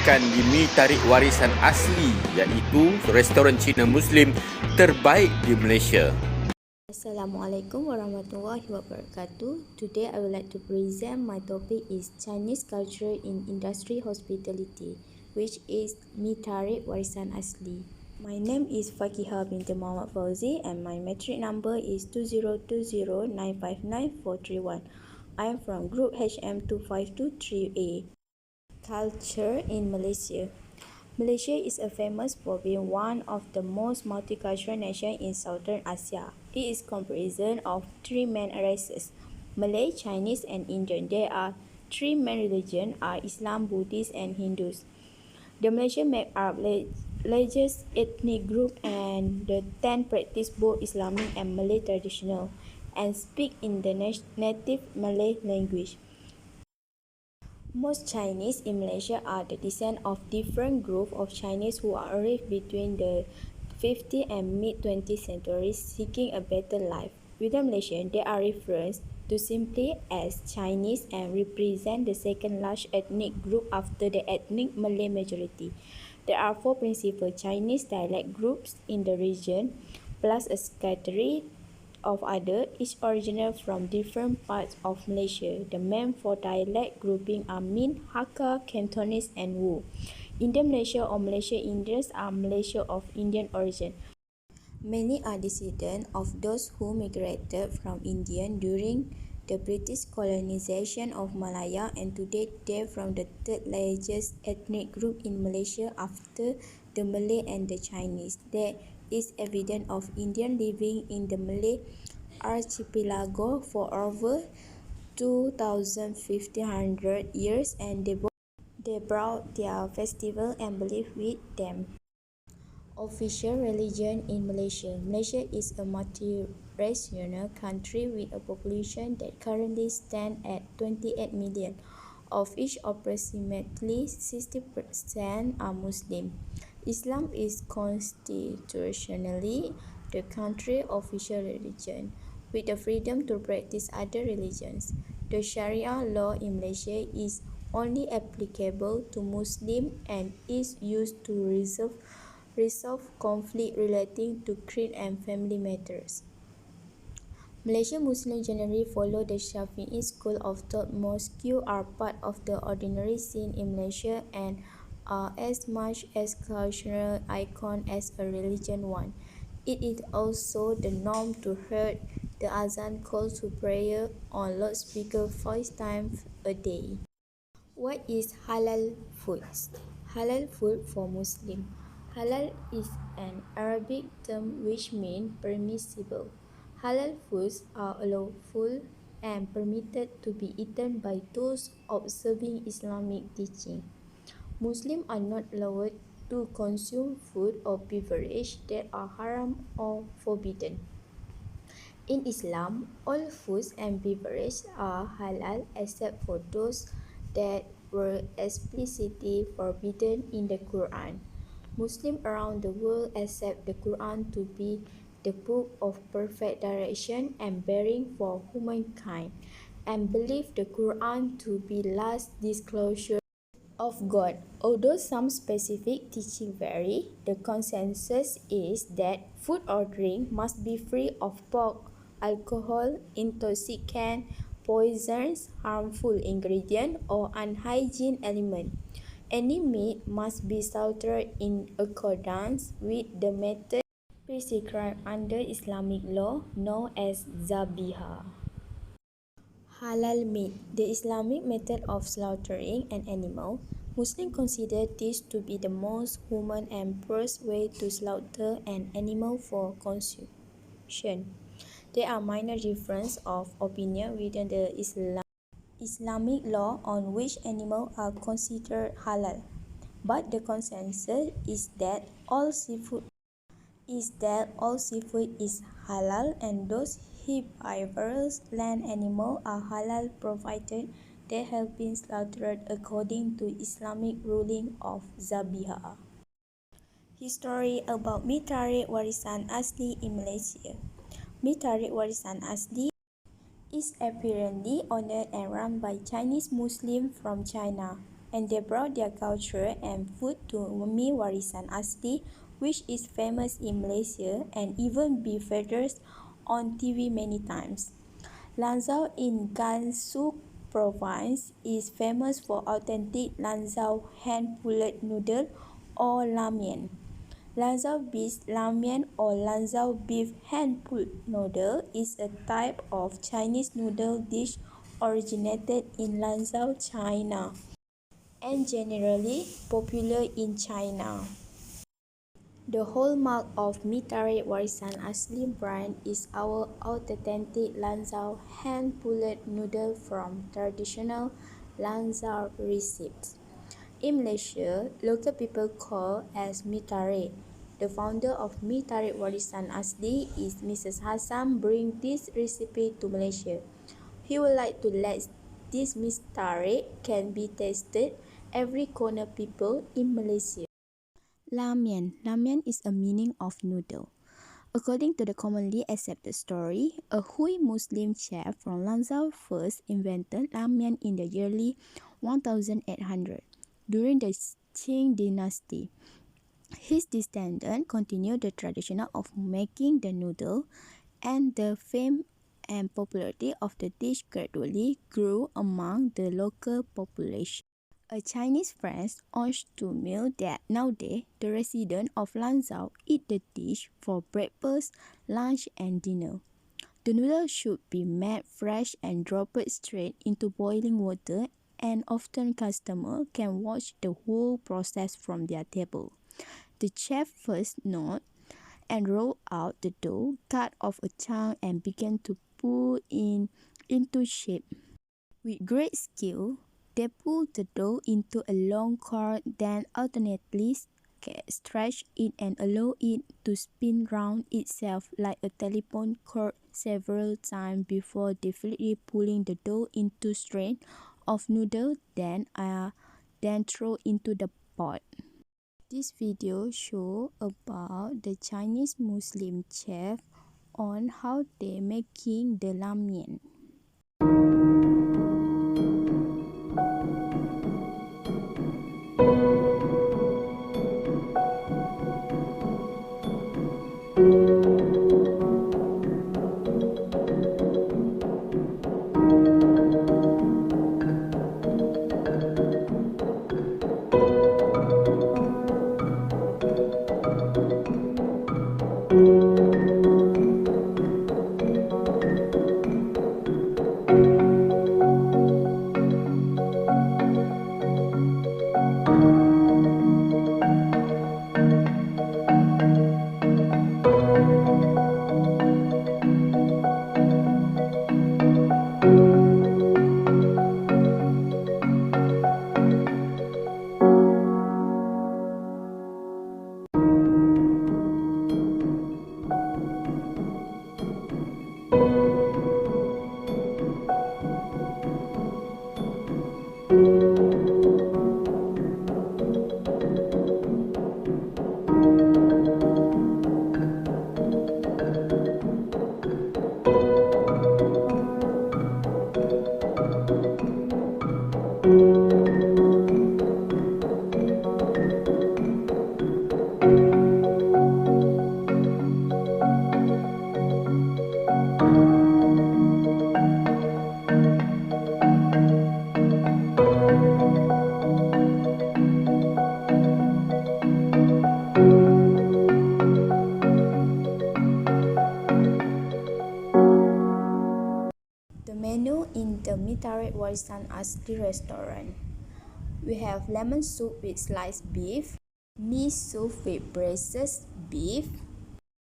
makan di mi tarik warisan asli, iaitu restoran Cina Muslim terbaik di Malaysia. Assalamualaikum warahmatullahi wabarakatuh. Today I would like to present my topic is Chinese culture in industry hospitality, which is mi tarik warisan asli. My name is Fakiha binti Muhammad Fauzi and my metric number is 2020959431. I am from group HM2523A. Culture in Malaysia. Malaysia is famous for being one of the most multicultural nations in Southern Asia. It is composed of three main races, Malay, Chinese, and Indian. There are three main religions are Islam, Buddhist, and Hindus. The Malaysian make up largest ethnic group and the 10 practice both Islamic and Malay traditional and speak in the native Malay language. Most Chinese in Malaysia are the descent of different groups of Chinese who arrived between the 50th and mid-20th centuries seeking a better life. Within Malaysia, they are referred to simply as Chinese and represent the second large ethnic group after the ethnic Malay majority. There are four principal Chinese dialect groups in the region, plus a scattering of other, each original from different parts of Malaysia. The main four dialect grouping are Min, Hakka, Cantonese, and Wu. Indian Malaysia or Malaysia Indians are Malaysia of Indian origin. Many are descendants of those who migrated from India during the British colonization of Malaya, and today they from the third largest ethnic group in Malaysia after the Malay and the Chinese. There is evidence of Indians living in the Malay archipelago for over 2,500 years, and they brought their festival and belief with them. Official religion in Malaysia. Malaysia is a multiracial country with a population that currently stands at 28 million, of which approximately 60% are Muslim. Islam is constitutionally the country's official religion, with the freedom to practice other religions. The Sharia law in Malaysia is only applicable to Muslims and is used to resolve conflict relating to creed and family matters. Malaysian Muslims generally follow the Shafi'i school of thought. Mosques are part of the ordinary scene in Malaysia and are as much as cultural icon as a religion one. It is also the norm to hear the azan call to prayer on loudspeaker 5 times a day. What is halal foods? Halal food for Muslim. Halal is an Arabic term which means permissible. Halal foods are lawful and permitted to be eaten by those observing Islamic teaching. Muslims are not allowed to consume food or beverage that are haram or forbidden. In Islam, all foods and beverages are halal except for those that were explicitly forbidden in the Quran. Muslims around the world accept the Quran to be the book of perfect direction and bearing for humankind, and believe the Quran to be last disclosure of God. Although some specific teaching vary, the consensus is that food or drink must be free of pork, alcohol, intoxicant, poisons, harmful ingredient, or unhygiene element. Any meat must be slaughtered in accordance with the method prescribed under Islamic law known as zabiha. Halal meat, the Islamic method of slaughtering an animal. Muslims consider this to be the most human and purest way to slaughter an animal for consumption. There are minor differences of opinion within the Islamic law on which animals are considered halal, but the consensus is that all seafood is halal, and those herbivorous land animals are halal provided they have been slaughtered according to Islamic ruling of zabiha. History about mi tarik warisan asli in Malaysia. Mi tarik warisan asli is apparently owned and run by Chinese Muslims from China. and they brought their culture and food to Mi Warisan Asli, which is famous in Malaysia and even been featured on TV many times. Lanzhou in Gansu province is famous for authentic Lanzhou hand-pulled noodle or lamien. Lanzhou beef lamien or Lanzhou beef hand-pulled noodle is a type of Chinese noodle dish originated in Lanzhou, China, and generally popular in China. The hallmark of Mitarik Warisan Asli brand is our authentic Lanzhou hand-pulled noodle from traditional Lanzhou recipes. In Malaysia, local people call as Mitarik. The founder of Mitarik Warisan Asli is Mrs. Hassan bring this recipe to Malaysia. He would like to let this Mitarik can be tasted every corner people in Malaysia. Lamien. Lamien is a meaning of noodle. According to the commonly accepted story, a Hui Muslim chef from Lanzhou first invented lamien in the year 1800 during the Qing dynasty. His descendants continued the tradition of making the noodle, and the fame and popularity of the dish gradually grew among the local population. A Chinese friend urged to me that nowadays the residents of Lanzhou eat the dish for breakfast, lunch, and dinner. The noodles should be made fresh and dropped straight into boiling water, and often customers can watch the whole process from their table. The chef first nodded and rolled out the dough, cut off a chunk, and began to pull it into shape. With great skill, they pulled the dough into a long cord, then alternately stretched it and allowed it to spin round itself like a telephone cord several times before definitively pulling the dough into straight of noodle, then throw into the pot. This video shows about the Chinese Muslim chef on how they making the lamien. The menu in the Mitarik Warisan Asli restaurant. We have lemon soup with sliced beef, mee soup with braised beef,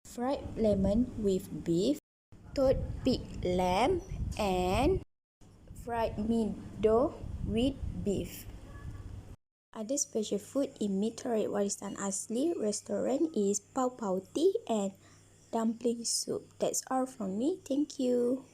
fried lemon with beef, toad pig lamb, and fried meadow with beef. Other special food in Mitarik Warisan Asli restaurant is pau pau tea and dumpling soup. That's all from me. Thank you.